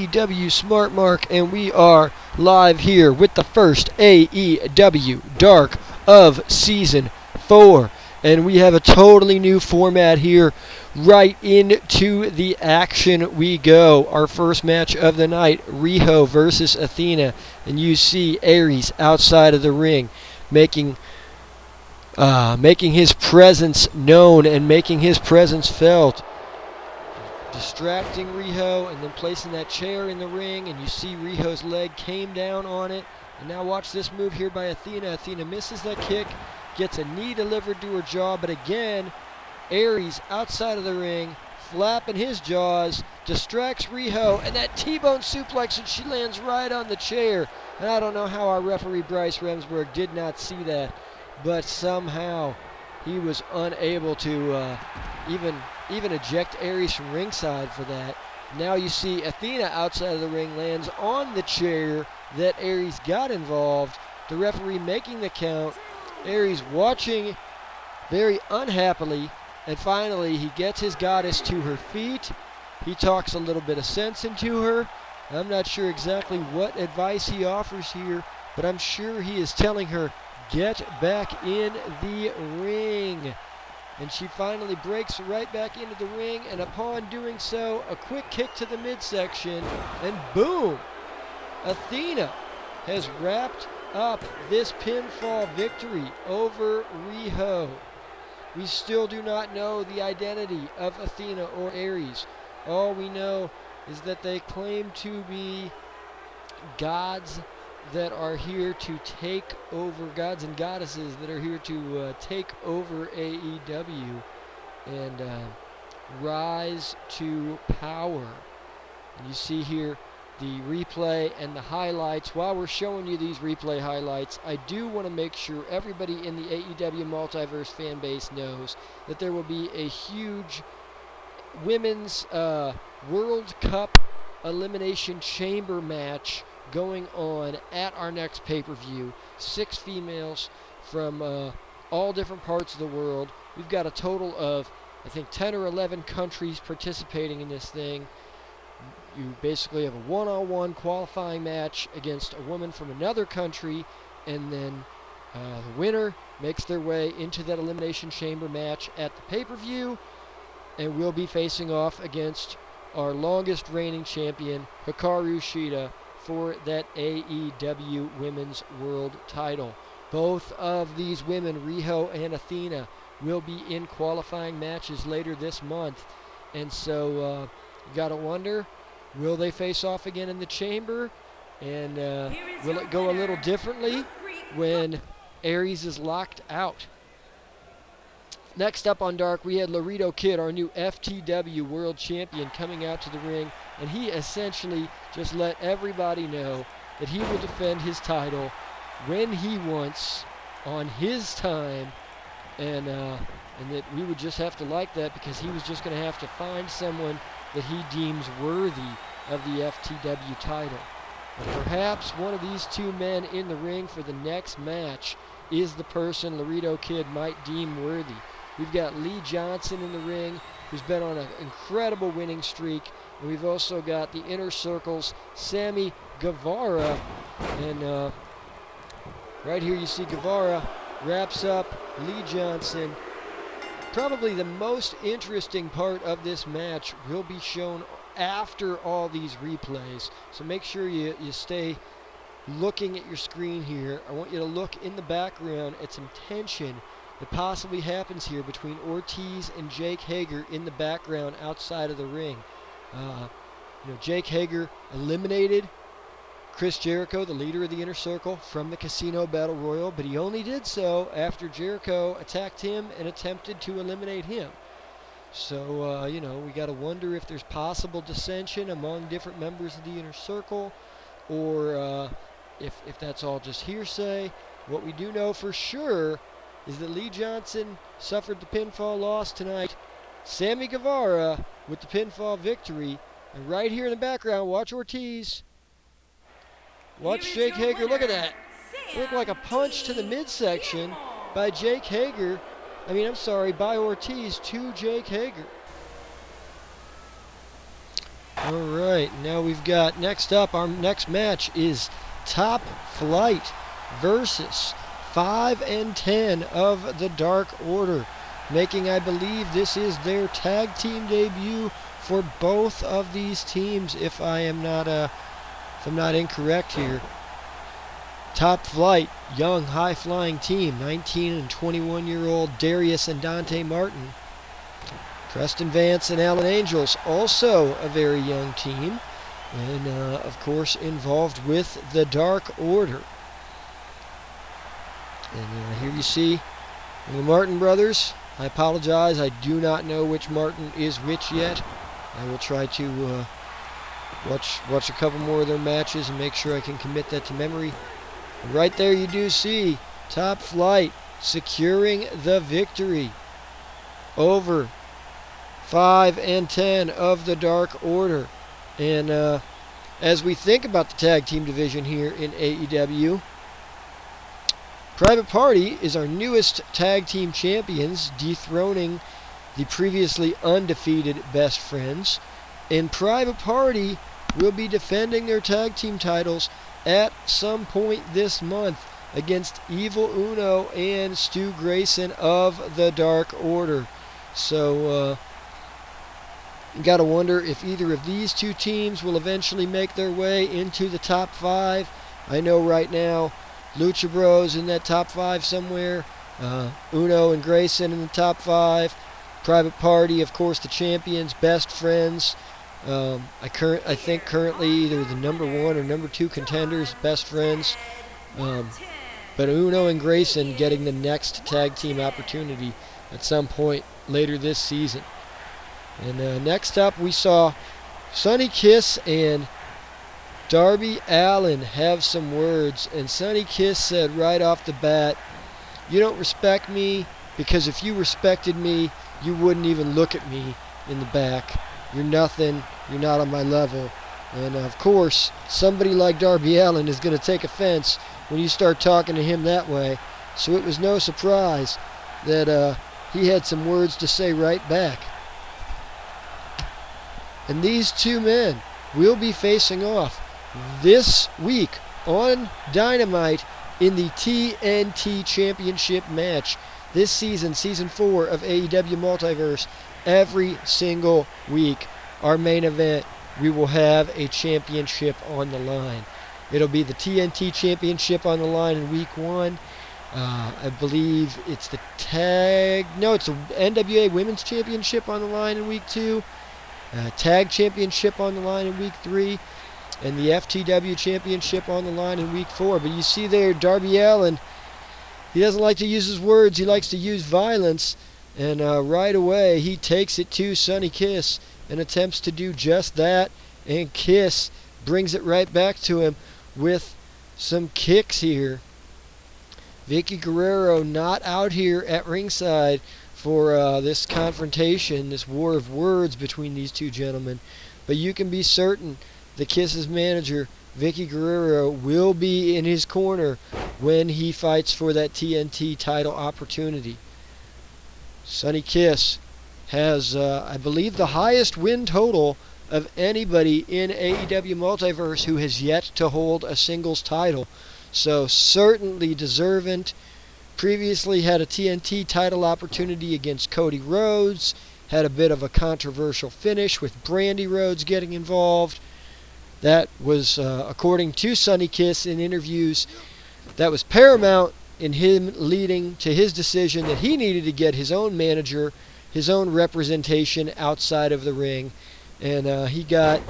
AEW Smart Mark, and we are live here with the first AEW Dark of Season 4. And we have a totally new format here. Right into the action we go. Our first match of the night, Riho versus Athena. And you see Aries outside of the ring making his presence known and making his presence felt. Distracting Riho and then placing that chair in the ring, and you see Riho's leg came down on it. And now watch this move here by Athena. Athena misses that kick, gets a knee delivered to her jaw, but again, Aries outside of the ring, flapping his jaws, distracts Riho, and that T-bone suplex, and she lands right on the chair. And I don't know how our referee Bryce Remsburg did not see that, but somehow he was unable to even eject Aries from ringside for that. Now you see Athena outside of the ring lands on the chair that Aries got involved. The referee making the count. Aries watching very unhappily, and finally he gets his goddess to her feet. He talks a little bit of sense into her. I'm not sure exactly what advice he offers here, but I'm sure he is telling her, get back in the ring. And she finally breaks right back into the ring, and upon doing so, a quick kick to the midsection, and boom! Athena has wrapped up this pinfall victory over Riho. We still do not know the identity of Athena or Aries. All we know is that they claim to be gods that are here to take over, gods and goddesses that are here to take over AEW and rise to power. And you see here the replay and the highlights. While we're showing you these replay highlights, I do want to make sure everybody in the AEW Multiverse fan base knows that there will be a huge women's World Cup Elimination Chamber match going on at our next pay-per-view. 6 females from all different parts of the world. We've got a total of, I think, 10 or 11 countries participating in this thing. You basically have a one-on-one qualifying match against a woman from another country, and then the winner makes their way into that Elimination Chamber match at the pay-per-view, and we'll be facing off against our longest reigning champion, Hikaru Shida, for that AEW Women's World Title. Both of these women, Riho and Athena, will be in qualifying matches later this month. And so you got to wonder, will they face off again in the chamber? And will it go a little differently when Aries is locked out? Next up on Dark, we had Laredo Kid, our new FTW World Champion, coming out to the ring, and he essentially just let everybody know that he will defend his title when he wants, on his time, and that we would just have to like that, because he was just going to have to find someone that he deems worthy of the FTW title. And perhaps one of these two men in the ring for the next match is the person Laredo Kid might deem worthy. We've got Lee Johnson in the ring, who's been on an incredible winning streak. And we've also got the Inner Circle's Sammy Guevara. And right here you see Guevara wraps up Lee Johnson. Probably the most interesting part of this match will be shown after all these replays. So make sure you stay looking at your screen here. I want you to look in the background at some tension that possibly happens here between Ortiz and Jake Hager in the background outside of the ring. Jake Hager eliminated Chris Jericho, the leader of the Inner Circle, from the Casino Battle Royal, but he only did so after Jericho attacked him and attempted to eliminate him. So, we got to wonder if there's possible dissension among different members of the Inner Circle, or if that's all just hearsay. What we do know for sure is that Lee Johnson suffered the pinfall loss tonight. Sammy Guevara with the pinfall victory. And right here in the background, watch Ortiz. Watch Jake Hager. Look at that. It looked like a punch to the midsection by Jake Hager. By Ortiz to Jake Hager. Alright, now we've got, next up, our next match is Top Flight versus 5 and 10 of the Dark Order, making, I believe, this is their tag team debut for both of these teams, if I'm not incorrect here. Top Flight, young, high-flying team, 19 and 21-year-old Darius and Dante Martin. Preston Vance and Alan Angels, also a very young team, and of course involved with the Dark Order. And here you see the Martin brothers. I apologize, I do not know which Martin is which yet. I will try to watch a couple more of their matches and make sure I can commit that to memory. And right there you do see Top Flight securing the victory over 5 and 10 of the Dark Order. And as we think about the tag team division here in AEW, Private Party is our newest tag team champions, dethroning the previously undefeated Best Friends. And Private Party will be defending their tag team titles at some point this month against Evil Uno and Stu Grayson of the Dark Order. So, you gotta wonder if either of these two teams will eventually make their way into the top 5. I know right now Lucha Bros in that top 5 somewhere. Uno and Grayson in the top 5. Private Party, of course, the champions, Best Friends. I think currently either the number 1 or number 2 contenders, Best Friends. But Uno and Grayson getting the next tag team opportunity at some point later this season. And next up, we saw Sonny Kiss and Darby Allin have some words. And Sonny Kiss said right off the bat, "You don't respect me because if you respected me, you wouldn't even look at me in the back. You're nothing. You're not on my level." And of course, somebody like Darby Allin is going to take offense when you start talking to him that way. So it was no surprise that he had some words to say right back. And these two men will be facing off this week on Dynamite in the TNT Championship match. This season, Season 4 of AEW Multiverse, every single week, our main event, we will have a championship on the line. It'll be the TNT Championship on the line in Week 1. I believe it's the it's the NWA Women's Championship on the line in Week 2. Tag Championship on the line in Week 3, and the FTW Championship on the line in Week 4. But you see there, Darby Allin, he doesn't like to use his words, he likes to use violence, and right away he takes it to Sonny Kiss and attempts to do just that, and Kiss brings it right back to him with some kicks here. Vicky Guerrero not out here at ringside for this confrontation, this war of words between these two gentlemen. But you can be certain the Kiss's manager, Vicky Guerrero, will be in his corner when he fights for that TNT title opportunity. Sonny Kiss has, I believe, the highest win total of anybody in AEW Multiverse who has yet to hold a singles title. So certainly deserving. Previously had a TNT title opportunity against Cody Rhodes. Had a bit of a controversial finish with Brandy Rhodes getting involved. That was, according to Sonny Kiss in interviews, that was paramount in him leading to his decision that he needed to get his own manager, his own representation outside of the ring. And he got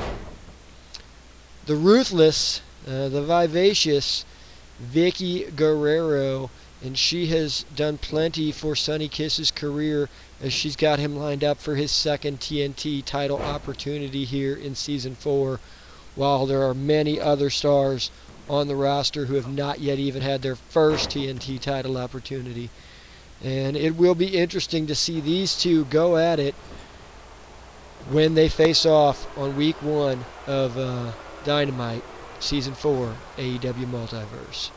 the ruthless, the vivacious Vicky Guerrero, and she has done plenty for Sonny Kiss's career as she's got him lined up for his second TNT title opportunity here in Season 4, while there are many other stars on the roster who have not yet even had their first TNT title opportunity. And it will be interesting to see these two go at it when they face off on Week 1 of Dynamite, Season 4, AEW Multiverse.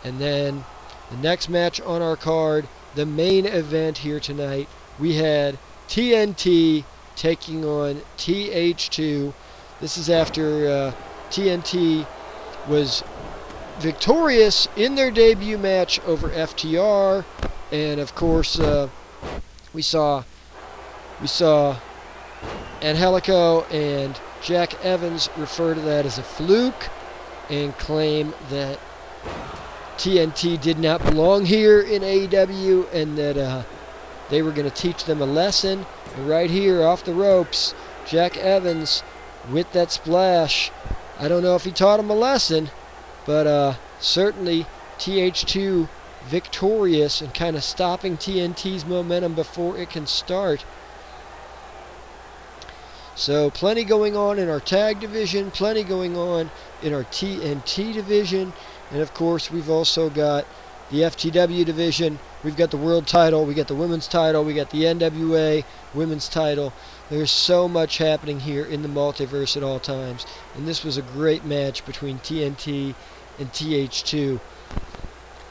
And then the next match on our card, the main event here tonight, we had TNT taking on TH2. This is after TNT was victorious in their debut match over FTR, and of course we saw Angelico and Jack Evans refer to that as a fluke and claim that TNT did not belong here in AEW and that they were going to teach them a lesson. And right here off the ropes, Jack Evans with that splash. I don't know if he taught him a lesson, but certainly TH2 victorious and kind of stopping TNT's momentum before it can start. So plenty going on in our tag division, plenty going on in our TNT division, and of course we've also got the FTW division. We've got the world title, we got the women's title, we got the NWA women's title. There's so much happening here in the multiverse at all times, and this was a great match between TNT and TH2.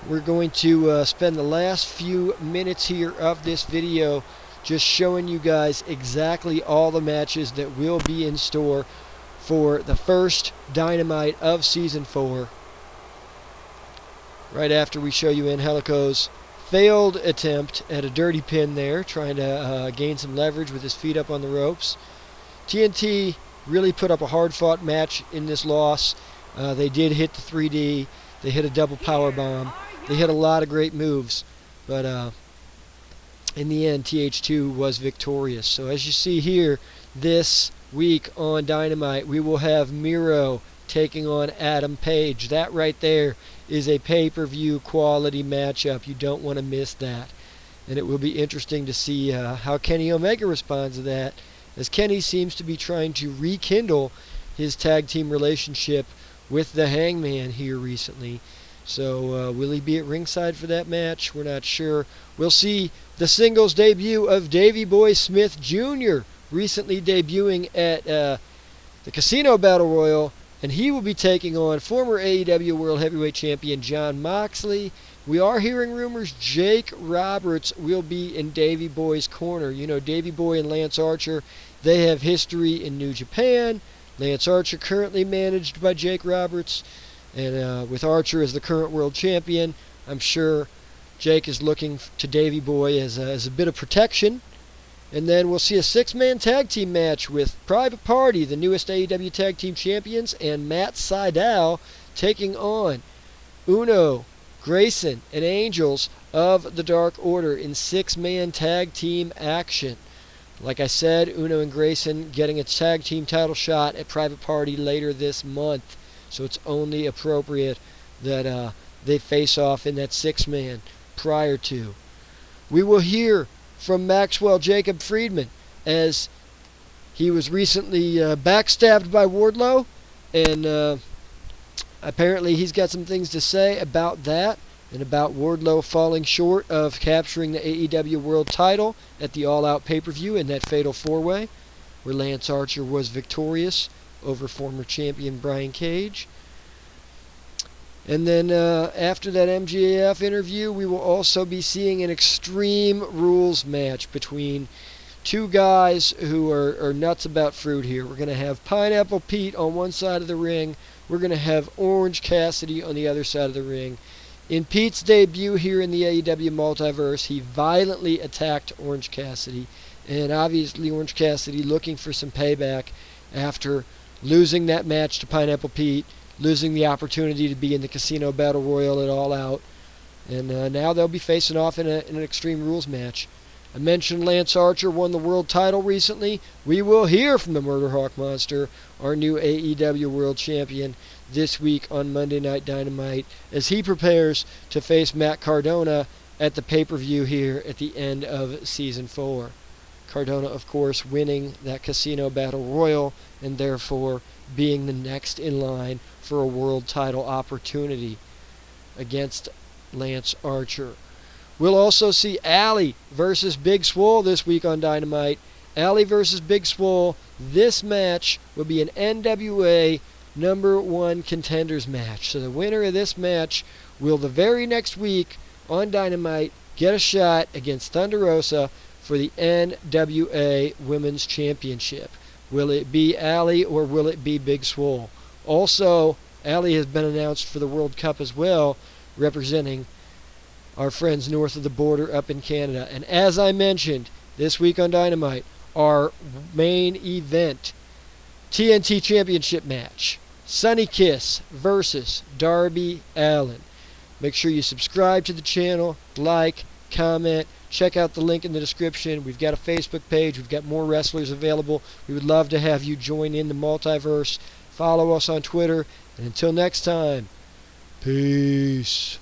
We're going to spend the last few minutes here of this video just showing you guys exactly all the matches that will be in store for the first Dynamite of Season 4. Right after we show you Angelico's failed attempt at a dirty pin there, trying to gain some leverage with his feet up on the ropes. TNT really put up a hard-fought match in this loss. They did hit the 3D. They hit a double power bomb. They hit a lot of great moves, but in the end, TH2 was victorious. So as you see here, this week on Dynamite, we will have Miro taking on Adam Page. That right there is a pay-per-view quality matchup. You don't want to miss that. And it will be interesting to see how Kenny Omega responds to that, as Kenny seems to be trying to rekindle his tag team relationship with the Hangman here recently. So will he be at ringside for that match? We're not sure. We'll see the singles debut of Davey Boy Smith Jr. recently debuting at the Casino Battle Royal, and he will be taking on former AEW World Heavyweight Champion Jon Moxley. We are hearing rumors Jake Roberts will be in Davey Boy's corner. You know, Davey Boy and Lance Archer, they have history in New Japan. Lance Archer currently managed by Jake Roberts, and with Archer as the current world champion, I'm sure Jake is looking to Davey Boy as a bit of protection. And then we'll see a 6-man tag team match with Private Party, the newest AEW Tag Team Champions, and Matt Sydal taking on Uno, Grayson, and Angels of the Dark Order in 6-man tag team action. Like I said, Uno and Grayson getting a tag team title shot at Private Party later this month. So it's only appropriate that they face off in that 6-man prior to. We will hear from Maxwell Jacob Friedman, as he was recently backstabbed by Wardlow, and apparently he's got some things to say about that and about Wardlow falling short of capturing the AEW World Title at the All Out pay-per-view in that Fatal 4-Way, where Lance Archer was victorious over former champion Brian Cage. And then after that MJF interview, we will also be seeing an Extreme Rules match between two guys who are nuts about fruit here. We're going to have Pineapple Pete on one side of the ring. We're going to have Orange Cassidy on the other side of the ring. In Pete's debut here in the AEW Multiverse, he violently attacked Orange Cassidy. And obviously Orange Cassidy looking for some payback after losing that match to Pineapple Pete, losing the opportunity to be in the Casino Battle Royal at All Out. And now they'll be facing off in an Extreme Rules match. I mentioned Lance Archer won the world title recently. We will hear from the Murder Hawk Monster, our new AEW World Champion, this week on Monday Night Dynamite, as he prepares to face Matt Cardona at the pay-per-view here at the end of Season 4. Cardona, of course, winning that Casino Battle Royal, and therefore being the next in line for a world title opportunity against Lance Archer. We'll also see Allie versus Big Swole this week on Dynamite. Allie versus Big Swole. This match will be an NWA #1 contenders match. So the winner of this match will the very next week on Dynamite get a shot against Thunder Rosa for the NWA Women's Championship. Will it be Allie or will it be Big Swole? Also, Allie has been announced for the World Cup as well, representing our friends north of the border up in Canada. And as I mentioned, this week on Dynamite, our main event, TNT Championship match, Sonny Kiss versus Darby Allin. Make sure you subscribe to the channel, like, comment, check out the link in the description. We've got a Facebook page. We've got more wrestlers available. We would love to have you join in the multiverse. Follow us on Twitter. And until next time, peace.